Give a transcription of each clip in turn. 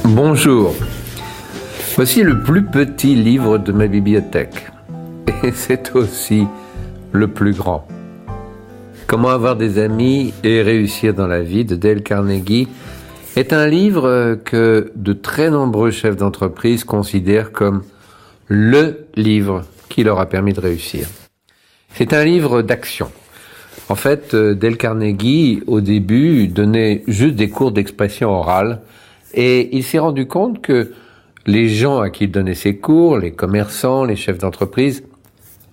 Bonjour, voici le plus petit livre de ma bibliothèque et c'est aussi le plus grand. Comment avoir des amis et réussir dans la vie de Dale Carnegie est un livre que de très nombreux chefs d'entreprise considèrent comme le livre qui leur a permis de réussir. C'est un livre d'action. En fait, Dale Carnegie, au début, donnait juste des cours d'expression orale et il s'est rendu compte que les gens à qui il donnait ses cours, les commerçants, les chefs d'entreprise,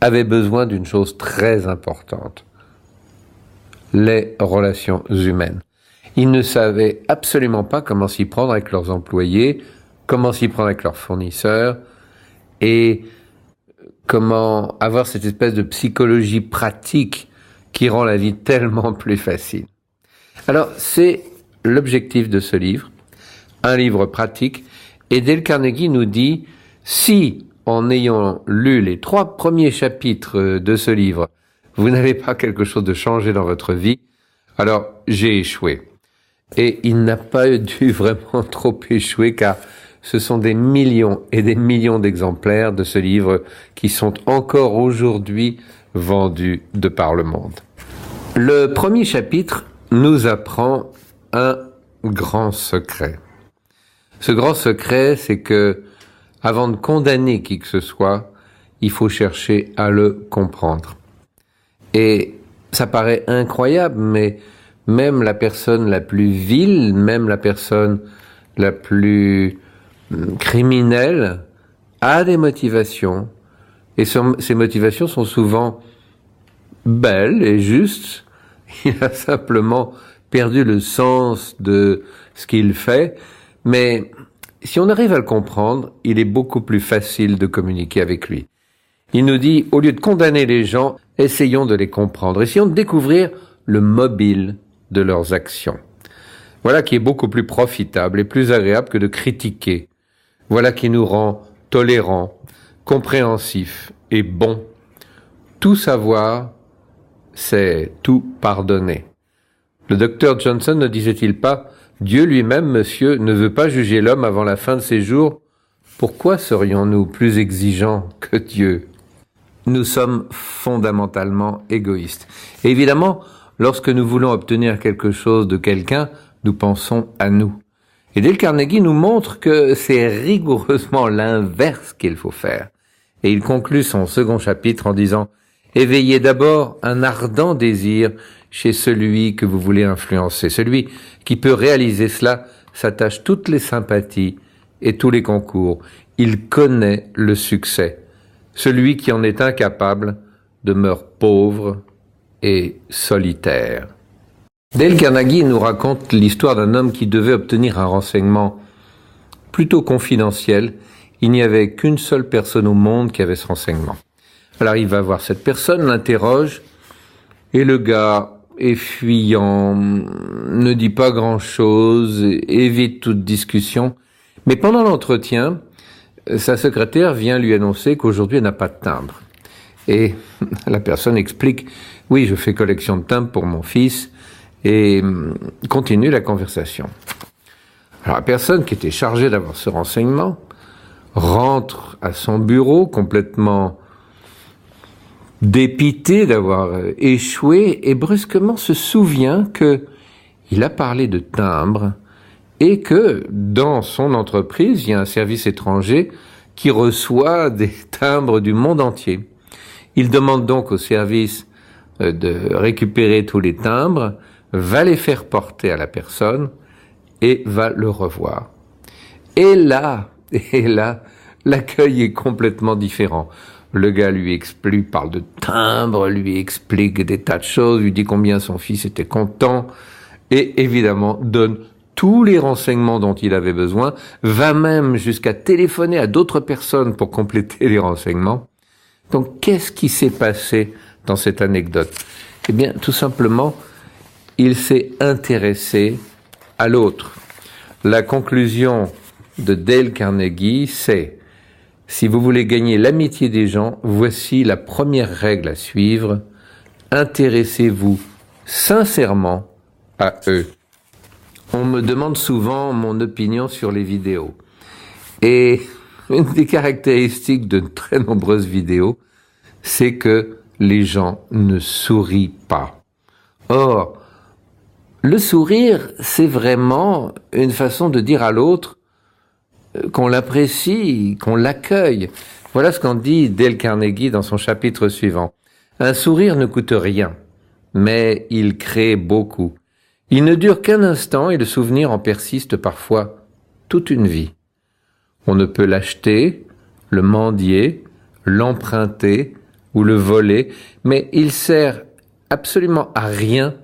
avaient besoin d'une chose très importante: les relations humaines. Ils ne savaient absolument pas comment s'y prendre avec leurs employés, comment s'y prendre avec leurs fournisseurs et comment avoir cette espèce de psychologie pratique qui rend la vie tellement plus facile. Alors, c'est l'objectif de ce livre, un livre pratique, et Dale Carnegie nous dit, si, en ayant lu les 3 premiers chapitres de ce livre, vous n'avez pas quelque chose de changé dans votre vie, alors j'ai échoué. Et il n'a pas dû vraiment trop échouer, car ce sont des millions et des millions d'exemplaires de ce livre qui sont encore aujourd'hui vendus de par le monde. Le premier chapitre nous apprend un grand secret. Ce grand secret, c'est que, avant de condamner qui que ce soit, il faut chercher à le comprendre. Et ça paraît incroyable, mais même la personne la plus vile, même la personne la plus criminelle a des motivations. Et ces motivations sont souvent belles et justes. Il a simplement perdu le sens de ce qu'il fait. Mais si on arrive à le comprendre, il est beaucoup plus facile de communiquer avec lui. Il nous dit, au lieu de condamner les gens, essayons de les comprendre. Essayons de découvrir le mobile de leurs actions. Voilà qui est beaucoup plus profitable et plus agréable que de critiquer. Voilà qui nous rend tolérants, compréhensifs et bons. Tout savoir, c'est tout pardonner. Le docteur Johnson ne disait-il pas: Dieu lui-même, monsieur, ne veut pas juger l'homme avant la fin de ses jours? Pourquoi serions-nous plus exigeants que Dieu? Nous sommes fondamentalement égoïstes. Et évidemment, lorsque nous voulons obtenir quelque chose de quelqu'un, nous pensons à nous. Et Dale Carnegie nous montre que c'est rigoureusement l'inverse qu'il faut faire. Et il conclut son second chapitre en disant: éveillez d'abord un ardent désir chez celui que vous voulez influencer. Celui qui peut réaliser cela s'attache toutes les sympathies et tous les concours. Il connaît le succès. Celui qui en est incapable demeure pauvre et solitaire. Dale Carnegie nous raconte l'histoire d'un homme qui devait obtenir un renseignement plutôt confidentiel. Il n'y avait qu'une seule personne au monde qui avait ce renseignement. Alors il va voir cette personne, l'interroge, et le gars est fuyant, ne dit pas grand-chose, évite toute discussion. Mais pendant l'entretien, sa secrétaire vient lui annoncer qu'aujourd'hui elle n'a pas de timbre. Et la personne explique: oui, je fais collection de timbres pour mon fils, et continue la conversation. Alors la personne qui était chargée d'avoir ce renseignement rentre à son bureau complètement dépité d'avoir échoué et brusquement se souvient que il a parlé de timbres et que dans son entreprise, il y a un service étranger qui reçoit des timbres du monde entier. Il demande donc au service de récupérer tous les timbres, va les faire porter à la personne et va le revoir. Et là, l'accueil est complètement différent. Le gars lui parle de timbres, lui explique des tas de choses, lui dit combien son fils était content et évidemment donne tous les renseignements dont il avait besoin, va même jusqu'à téléphoner à d'autres personnes pour compléter les renseignements. Donc qu'est-ce qui s'est passé dans cette anecdote? Eh bien, tout simplement, il s'est intéressé à l'autre. La conclusion de Dale Carnegie, c'est: si vous voulez gagner l'amitié des gens, voici la première règle à suivre. Intéressez-vous sincèrement à eux. On me demande souvent mon opinion sur les vidéos. Et une des caractéristiques de très nombreuses vidéos, c'est que les gens ne sourient pas. Or, le sourire, c'est vraiment une façon de dire à l'autre qu'on l'apprécie, qu'on l'accueille. Voilà ce qu'en dit Dale Carnegie dans son chapitre suivant. Un sourire ne coûte rien, mais il crée beaucoup. Il ne dure qu'un instant et le souvenir en persiste parfois toute une vie. On ne peut l'acheter, le mendier, l'emprunter ou le voler, mais il sert absolument à rien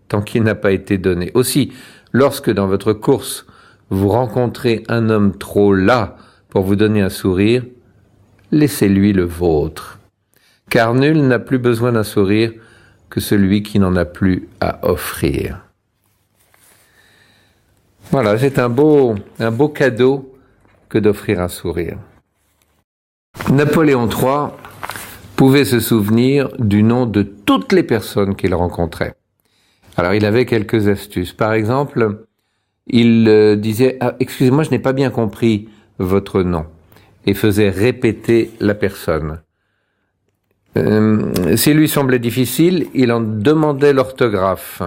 tant qu'il n'a pas été donné. Aussi, lorsque dans votre course, vous rencontrez un homme trop las pour vous donner un sourire, laissez-lui le vôtre. Car nul n'a plus besoin d'un sourire que celui qui n'en a plus à offrir. Voilà, c'est un beau cadeau que d'offrir un sourire. Napoléon III pouvait se souvenir du nom de toutes les personnes qu'il rencontrait. Alors, il avait quelques astuces. Par exemple, il disait « excusez-moi, je n'ai pas bien compris votre nom » et faisait répéter la personne. S'il lui semblait difficile, il en demandait l'orthographe.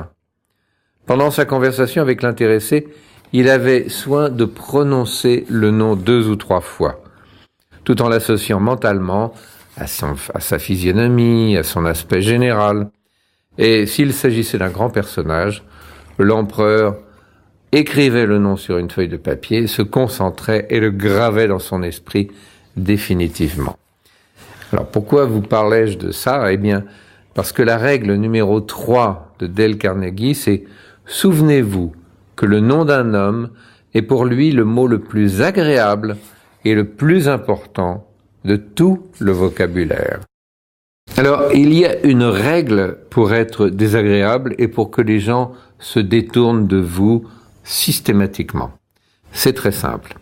Pendant sa conversation avec l'intéressé, il avait soin de prononcer le nom 2 ou 3 fois, tout en l'associant mentalement à sa physionomie, à son aspect général. Et s'il s'agissait d'un grand personnage, l'empereur écrivait le nom sur une feuille de papier, se concentrait et le gravait dans son esprit définitivement. Alors pourquoi vous parlais-je de ça? Eh bien, parce que la règle numéro 3 de Dale Carnegie, c'est « Souvenez-vous que le nom d'un homme est pour lui le mot le plus agréable et le plus important de tout le vocabulaire. » Alors, il y a une règle pour être désagréable et pour que les gens se détournent de vous systématiquement. C'est très simple.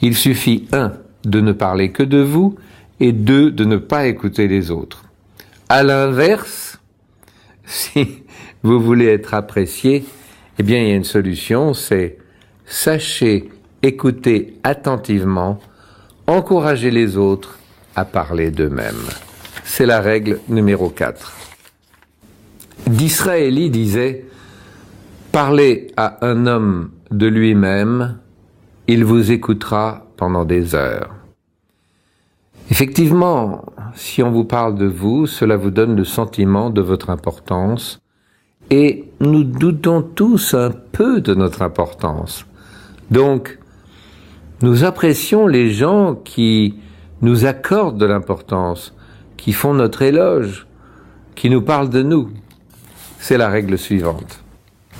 Il suffit 1 de ne parler que de vous et 2 de ne pas écouter les autres. À l'inverse, si vous voulez être apprécié, eh bien, il y a une solution, c'est sachez écouter attentivement, encourager les autres à parler d'eux-mêmes. C'est la règle numéro 4. Disraeli disait « Parlez à un homme de lui-même, il vous écoutera pendant des heures. » Effectivement, si on vous parle de vous, cela vous donne le sentiment de votre importance et nous doutons tous un peu de notre importance. Donc, nous apprécions les gens qui nous accordent de l'importance, qui font notre éloge, qui nous parlent de nous. C'est la règle suivante.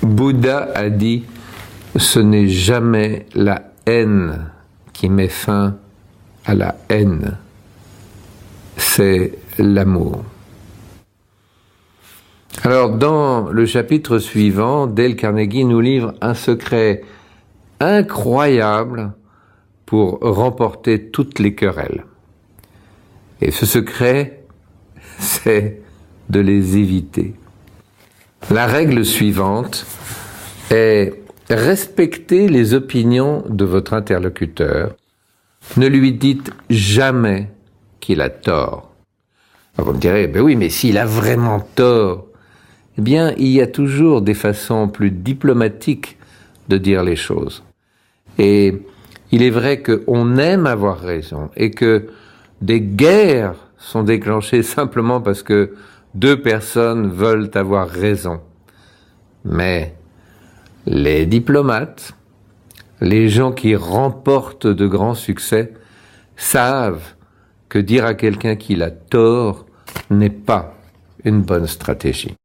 Bouddha a dit « Ce n'est jamais la haine qui met fin à la haine, c'est l'amour. » Alors, dans le chapitre suivant, Dale Carnegie nous livre un secret incroyable pour remporter toutes les querelles. Et ce secret, c'est de les éviter. La règle suivante est respecter les opinions de votre interlocuteur. Ne lui dites jamais qu'il a tort. Alors vous me direz, ben oui, mais s'il a vraiment tort, eh bien, il y a toujours des façons plus diplomatiques de dire les choses. Et il est vrai qu'on aime avoir raison et que des guerres sont déclenchées simplement parce que 2 personnes veulent avoir raison. Mais les diplomates, les gens qui remportent de grands succès, savent que dire à quelqu'un qu'il a tort n'est pas une bonne stratégie.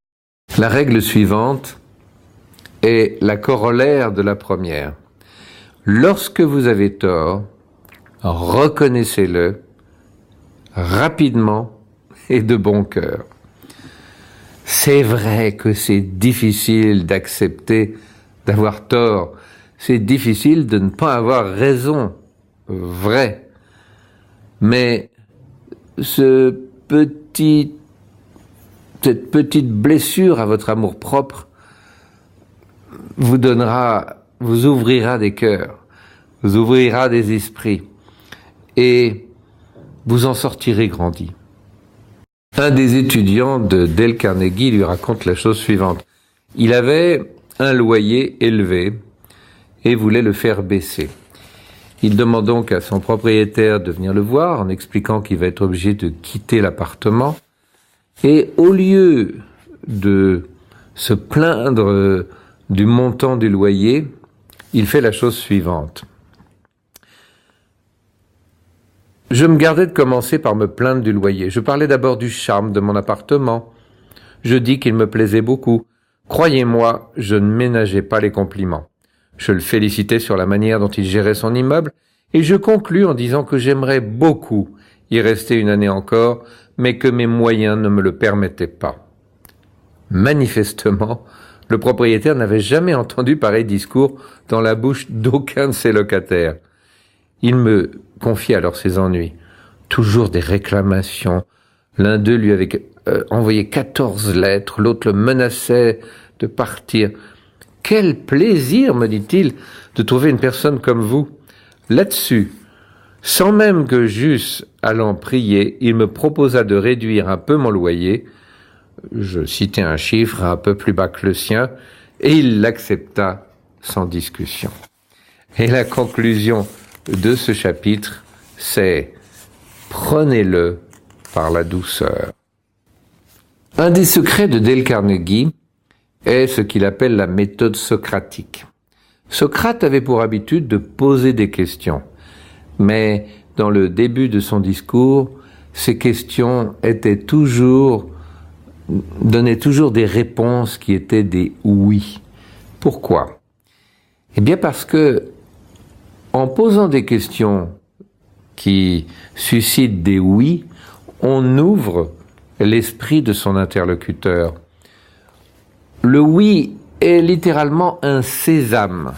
La règle suivante est la corollaire de la première. Lorsque vous avez tort, reconnaissez-le rapidement et de bon cœur. C'est vrai que c'est difficile d'accepter d'avoir tort. C'est difficile de ne pas avoir raison. Vrai. Mais cette petite blessure à votre amour-propre vous donnera vous ouvrira des cœurs, vous ouvrira des esprits, et vous en sortirez grandi. Un des étudiants de Dale Carnegie lui raconte la chose suivante. Il avait un loyer élevé et voulait le faire baisser. Il demande donc à son propriétaire de venir le voir en expliquant qu'il va être obligé de quitter l'appartement. Et au lieu de se plaindre du montant du loyer, il fait la chose suivante. Je me gardais de commencer par me plaindre du loyer. Je parlais d'abord du charme de mon appartement. Je dis qu'il me plaisait beaucoup. Croyez-moi, je ne ménageais pas les compliments. Je le félicitais sur la manière dont il gérait son immeuble, et je conclus en disant que j'aimerais beaucoup y rester une année encore, mais que mes moyens ne me le permettaient pas. Manifestement, le propriétaire n'avait jamais entendu pareil discours dans la bouche d'aucun de ses locataires. Il me confie alors ses ennuis. Toujours des réclamations. L'un d'eux lui avait envoyé 14 lettres, l'autre le menaçait de partir. « Quel plaisir, me dit-il, de trouver une personne comme vous. » Là-dessus, sans même que j'eusse à l'en prier, il me proposa de réduire un peu mon loyer. Je citai un chiffre un peu plus bas que le sien, et il l'accepta sans discussion. Et la conclusion de ce chapitre, c'est « Prenez-le par la douceur ». Un des secrets de Dale Carnegie est ce qu'il appelle la méthode socratique. Socrate avait pour habitude de poser des questions, mais dans le début de son discours, ces questions donnaient toujours des réponses qui étaient des oui. Pourquoi? Eh bien parce que, en posant des questions qui suscitent des oui, on ouvre l'esprit de son interlocuteur. Le oui est littéralement un sésame.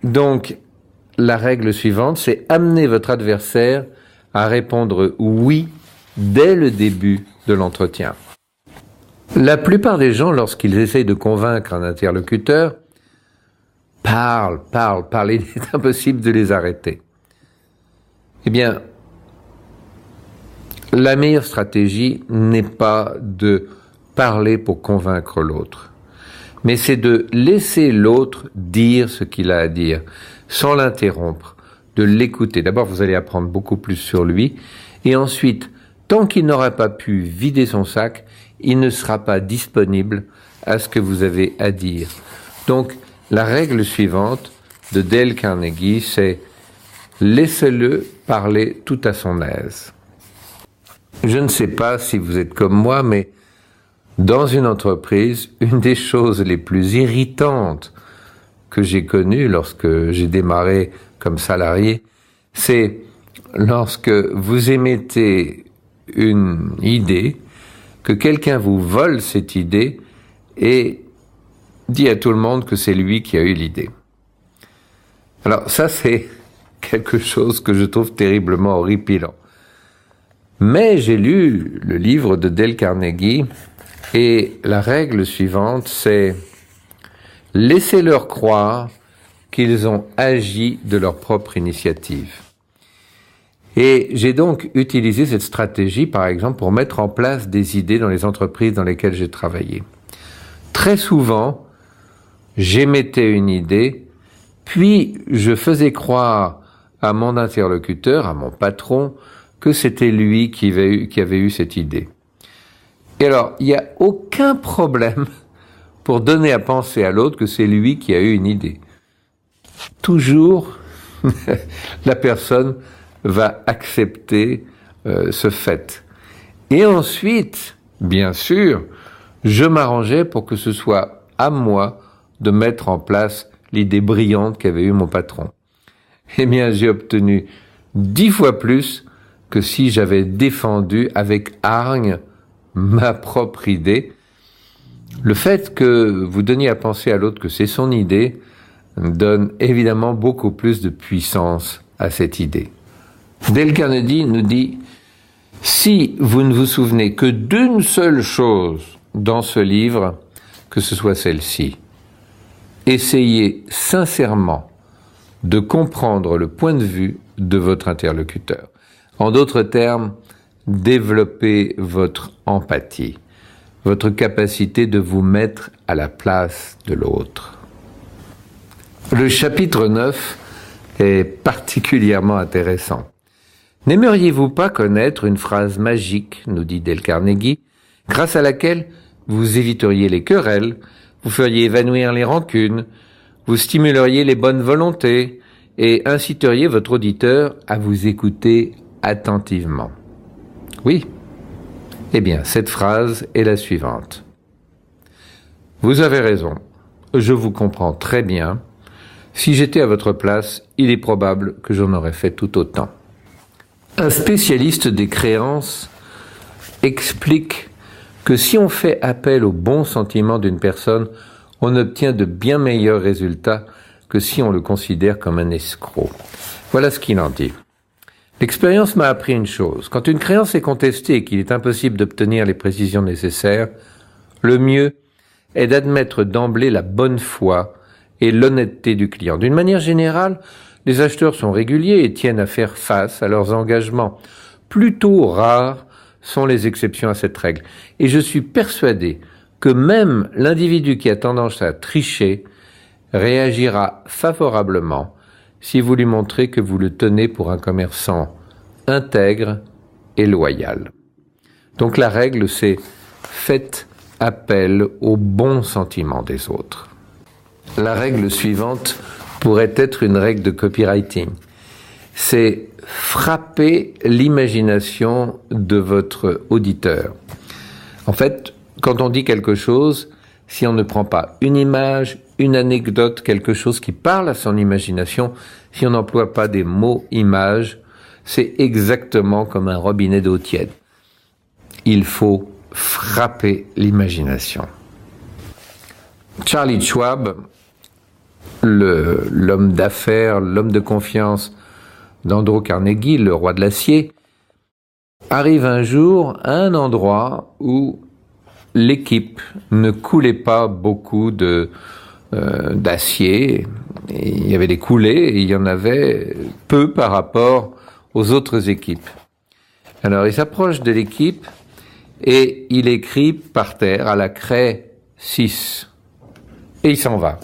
Donc, la règle suivante, c'est amener votre adversaire à répondre oui dès le début de l'entretien. La plupart des gens, lorsqu'ils essayent de convaincre un interlocuteur, parlent, il est impossible de les arrêter. Eh bien, la meilleure stratégie n'est pas de parler pour convaincre l'autre, mais c'est de laisser l'autre dire ce qu'il a à dire, sans l'interrompre, de l'écouter. D'abord, vous allez apprendre beaucoup plus sur lui, et ensuite, tant qu'il n'aura pas pu vider son sac, il ne sera pas disponible à ce que vous avez à dire. Donc, la règle suivante de Dale Carnegie, c'est laissez-le parler tout à son aise. Je ne sais pas si vous êtes comme moi, mais dans une entreprise, une des choses les plus irritantes que j'ai connues lorsque j'ai démarré comme salarié, c'est lorsque vous émettez une idée, que quelqu'un vous vole cette idée et dit à tout le monde que c'est lui qui a eu l'idée. Alors ça, c'est quelque chose que je trouve terriblement horripilant. Mais j'ai lu le livre de Dale Carnegie et la règle suivante, c'est laissez-leur croire qu'ils ont agi de leur propre initiative. Et j'ai donc utilisé cette stratégie, par exemple, pour mettre en place des idées dans les entreprises dans lesquelles j'ai travaillé. Très souvent, j'émettais une idée, puis je faisais croire à mon interlocuteur, à mon patron, que c'était lui qui avait eu cette idée. Et alors, il n'y a aucun problème pour donner à penser à l'autre que c'est lui qui a eu une idée. Toujours, la personne va accepter ce fait. Et ensuite, bien sûr, je m'arrangeais pour que ce soit à moi de mettre en place l'idée brillante qu'avait eue mon patron. Eh bien, j'ai obtenu 10 fois plus que si j'avais défendu avec hargne ma propre idée. Le fait que vous donniez à penser à l'autre que c'est son idée donne évidemment beaucoup plus de puissance à cette idée. Dale Carnegie nous dit « Si vous ne vous souvenez que d'une seule chose dans ce livre, que ce soit celle-ci, essayez sincèrement de comprendre le point de vue de votre interlocuteur. En d'autres termes, développez votre empathie, votre capacité de vous mettre à la place de l'autre. Le chapitre 9 est particulièrement intéressant. N'aimeriez-vous pas connaître une phrase magique, nous dit Dale Carnegie, grâce à laquelle vous éviteriez les querelles, vous feriez évanouir les rancunes, vous stimuleriez les bonnes volontés et inciteriez votre auditeur à vous écouter attentivement? Oui. Eh bien, cette phrase est la suivante. Vous avez raison. Je vous comprends très bien. Si j'étais à votre place, il est probable que j'en aurais fait tout autant. Un spécialiste des créances explique que si on fait appel aux bons sentiments d'une personne, on obtient de bien meilleurs résultats que si on le considère comme un escroc. Voilà ce qu'il en dit. L'expérience m'a appris une chose. Quand une créance est contestée et qu'il est impossible d'obtenir les précisions nécessaires, le mieux est d'admettre d'emblée la bonne foi et l'honnêteté du client. D'une manière générale, les acheteurs sont réguliers et tiennent à faire face à leurs engagements. Plutôt rares sont les exceptions à cette règle. Et je suis persuadé que même l'individu qui a tendance à tricher réagira favorablement si vous lui montrez que vous le tenez pour un commerçant intègre et loyal. Donc la règle, c'est faites appel aux bons sentiments des autres. La règle suivante pourrait être une règle de copywriting. C'est frapper l'imagination de votre auditeur. En fait, quand on dit quelque chose, si on ne prend pas une image, une anecdote, quelque chose qui parle à son imagination, si on n'emploie pas des mots images, c'est exactement comme un robinet d'eau tiède. Il faut frapper l'imagination. Charlie Schwab, l'homme d'affaires, l'homme de confiance d'Andrew Carnegie, le roi de l'acier, arrive un jour à un endroit où l'équipe ne coulait pas beaucoup d'acier. Il y avait des coulées et il y en avait peu par rapport aux autres équipes. Alors il s'approche de l'équipe et il écrit par terre à la craie 6. Et il s'en va.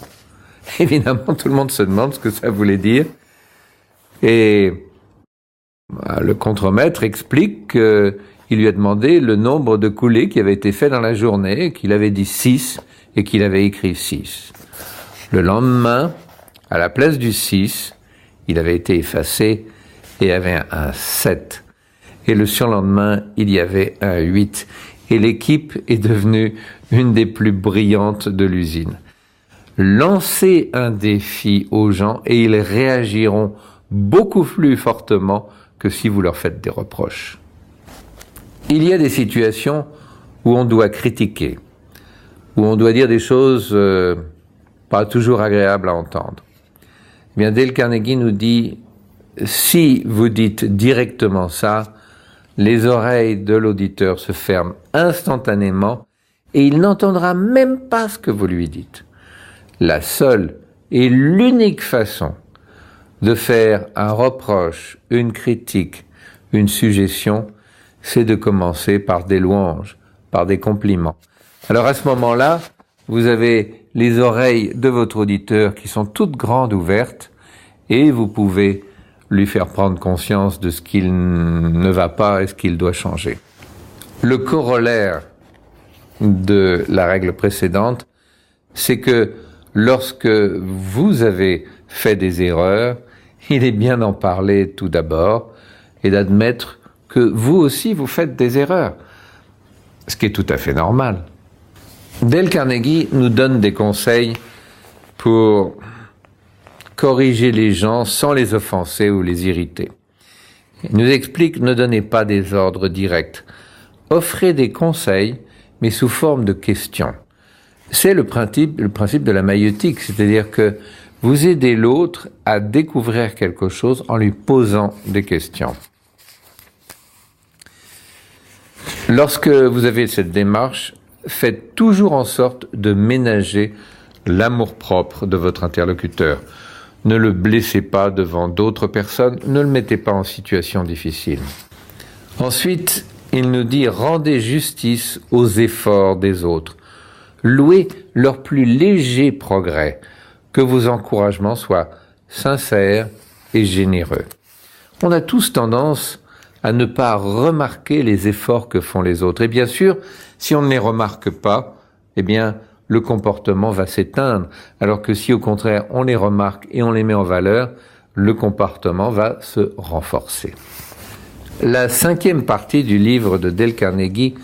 Évidemment, tout le monde se demande ce que ça voulait dire. Et le contremaître explique qu'il lui a demandé le nombre de coulées qui avaient été faits dans la journée, qu'il avait dit 6 et qu'il avait écrit 6. Le lendemain, à la place du 6, il avait été effacé et avait un 7. Et le surlendemain, il y avait un 8. Et l'équipe est devenue une des plus brillantes de l'usine. Lancez un défi aux gens et ils réagiront beaucoup plus fortement que si vous leur faites des reproches. Il y a des situations où on doit critiquer, où on doit dire des choses pas toujours agréables à entendre. Eh bien, Dale Carnegie nous dit, si vous dites directement ça, les oreilles de l'auditeur se ferment instantanément et il n'entendra même pas ce que vous lui dites. La seule et l'unique façon de faire un reproche, une critique, une suggestion, c'est de commencer par des louanges, par des compliments. Alors à ce moment-là, vous avez les oreilles de votre auditeur qui sont toutes grandes ouvertes et vous pouvez lui faire prendre conscience de ce qu'il ne va pas et ce qu'il doit changer. Le corollaire de la règle précédente, c'est que lorsque vous avez fait des erreurs, il est bien d'en parler tout d'abord et d'admettre que vous aussi vous faites des erreurs, ce qui est tout à fait normal. Dale Carnegie nous donne des conseils pour corriger les gens sans les offenser ou les irriter. Il nous explique, ne donnez pas des ordres directs. Offrez des conseils, mais sous forme de questions. C'est le principe de la maïeutique, c'est-à-dire que vous aidez l'autre à découvrir quelque chose en lui posant des questions. Lorsque vous avez cette démarche, faites toujours en sorte de ménager l'amour-propre de votre interlocuteur. Ne le blessez pas devant d'autres personnes, ne le mettez pas en situation difficile. Ensuite, il nous dit « Rendez justice aux efforts des autres. Louez leur plus léger progrès, que vos encouragements soient sincères et généreux. » On a tous tendance à ne pas remarquer les efforts que font les autres. Et bien sûr, si on ne les remarque pas, eh bien, le comportement va s'éteindre. Alors que si au contraire, on les remarque et on les met en valeur, le comportement va se renforcer. La 5e partie du livre de Dale Carnegie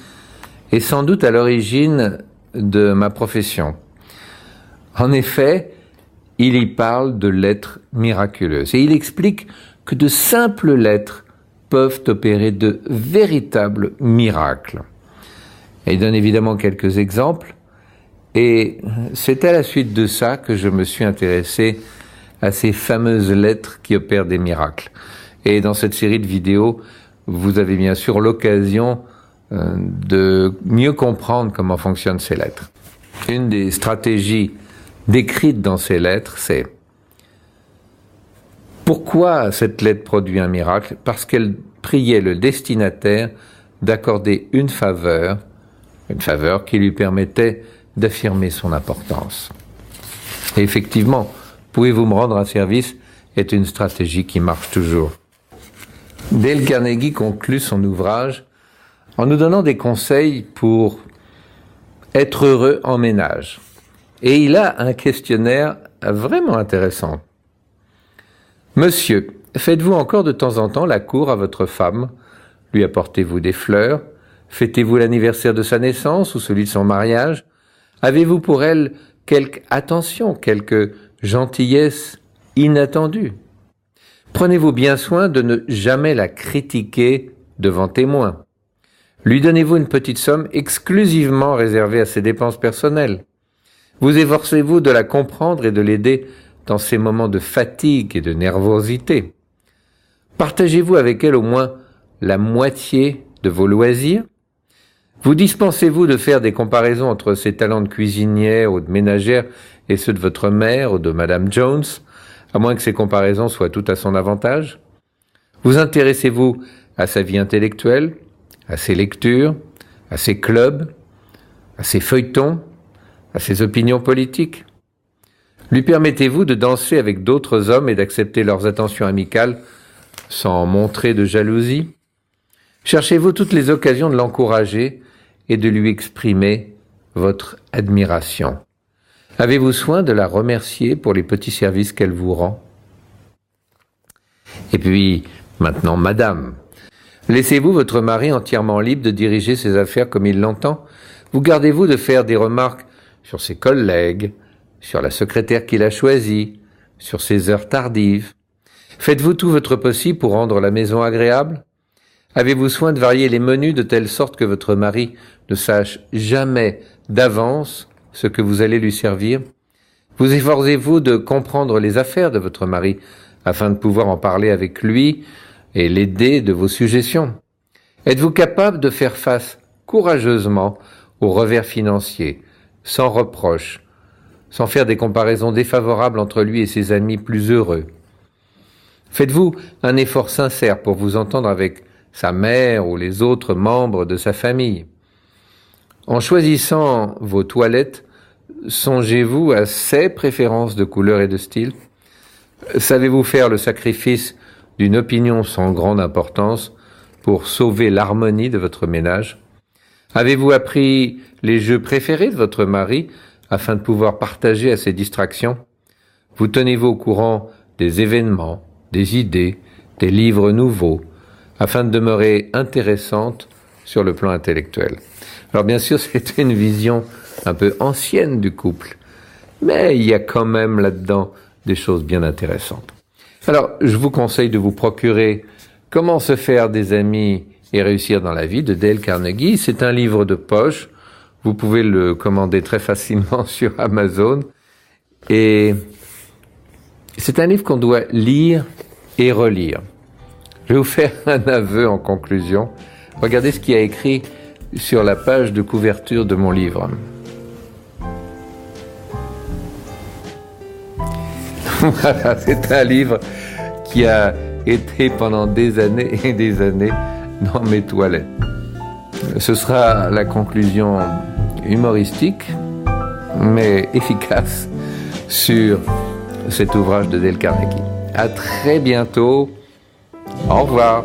est sans doute à l'origine de ma profession. En effet, il y parle de lettres miraculeuses et il explique que de simples lettres peuvent opérer de véritables miracles. Et il donne évidemment quelques exemples, et c'est à la suite de ça que je me suis intéressé à ces fameuses lettres qui opèrent des miracles. Et dans cette série de vidéos, vous avez bien sûr l'occasion de mieux comprendre comment fonctionnent ces lettres. Une des stratégies décrites dans ces lettres, c'est pourquoi cette lettre produit un miracle? Parce qu'elle priait le destinataire d'accorder une faveur qui lui permettait d'affirmer son importance. Et effectivement, pouvez-vous me rendre un service est une stratégie qui marche toujours. Dale Carnegie conclut son ouvrage en nous donnant des conseils pour être heureux en ménage. Et il a un questionnaire vraiment intéressant. Monsieur, faites-vous encore de temps en temps la cour à votre femme? Lui apportez-vous des fleurs? Fêtez-vous l'anniversaire de sa naissance ou celui de son mariage? Avez-vous pour elle quelque attention, quelque gentillesse inattendue? Prenez-vous bien soin de ne jamais la critiquer devant témoins? Lui donnez-vous une petite somme exclusivement réservée à ses dépenses personnelles? Vous efforcez-vous de la comprendre et de l'aider dans ces moments de fatigue et de nervosité? Partagez-vous avec elle au moins la moitié de vos loisirs? Vous dispensez-vous de faire des comparaisons entre ses talents de cuisinière ou de ménagère et ceux de votre mère ou de Madame Jones, à moins que ces comparaisons soient toutes à son avantage? Vous intéressez-vous à sa vie intellectuelle, à ses lectures, à ses clubs, à ses feuilletons, à ses opinions politiques? Lui permettez-vous de danser avec d'autres hommes et d'accepter leurs attentions amicales sans montrer de jalousie? Cherchez-vous toutes les occasions de l'encourager et de lui exprimer votre admiration? Avez-vous soin de la remercier pour les petits services qu'elle vous rend? Et puis, maintenant, madame, laissez-vous votre mari entièrement libre de diriger ses affaires comme il l'entend? Vous gardez-vous de faire des remarques sur ses collègues, sur la secrétaire qu'il a choisie, sur ses heures tardives? Faites-vous tout votre possible pour rendre la maison agréable? Avez-vous soin de varier les menus de telle sorte que votre mari ne sache jamais d'avance ce que vous allez lui servir? Vous efforcez-vous de comprendre les affaires de votre mari afin de pouvoir en parler avec lui et l'aider de vos suggestions? Êtes-vous capable de faire face courageusement aux revers financiers, sans reproche, sans faire des comparaisons défavorables entre lui et ses amis plus heureux? Faites-vous un effort sincère pour vous entendre avec sa mère ou les autres membres de sa famille? En choisissant vos toilettes, songez-vous à ses préférences de couleur et de style? Savez-vous faire le sacrifice d'une opinion sans grande importance pour sauver l'harmonie de votre ménage? Avez-vous appris les jeux préférés de votre mari afin de pouvoir partager à ses distractions? Vous tenez-vous au courant des événements, des idées, des livres nouveaux, afin de demeurer intéressante sur le plan intellectuel? Alors bien sûr, c'est une vision un peu ancienne du couple, mais il y a quand même là-dedans des choses bien intéressantes. Alors, je vous conseille de vous procurer Comment se faire des amis et réussir dans la vie de Dale Carnegie. C'est un livre de poche. Vous pouvez le commander très facilement sur Amazon. Et c'est un livre qu'on doit lire et relire. Je vais vous faire un aveu en conclusion. Regardez ce qu'il y a écrit sur la page de couverture de mon livre. Voilà, c'est un livre qui a été pendant des années et des années dans mes toilettes. Ce sera la conclusion humoristique, mais efficace sur cet ouvrage de Dale Carnegie. À très bientôt. Au revoir.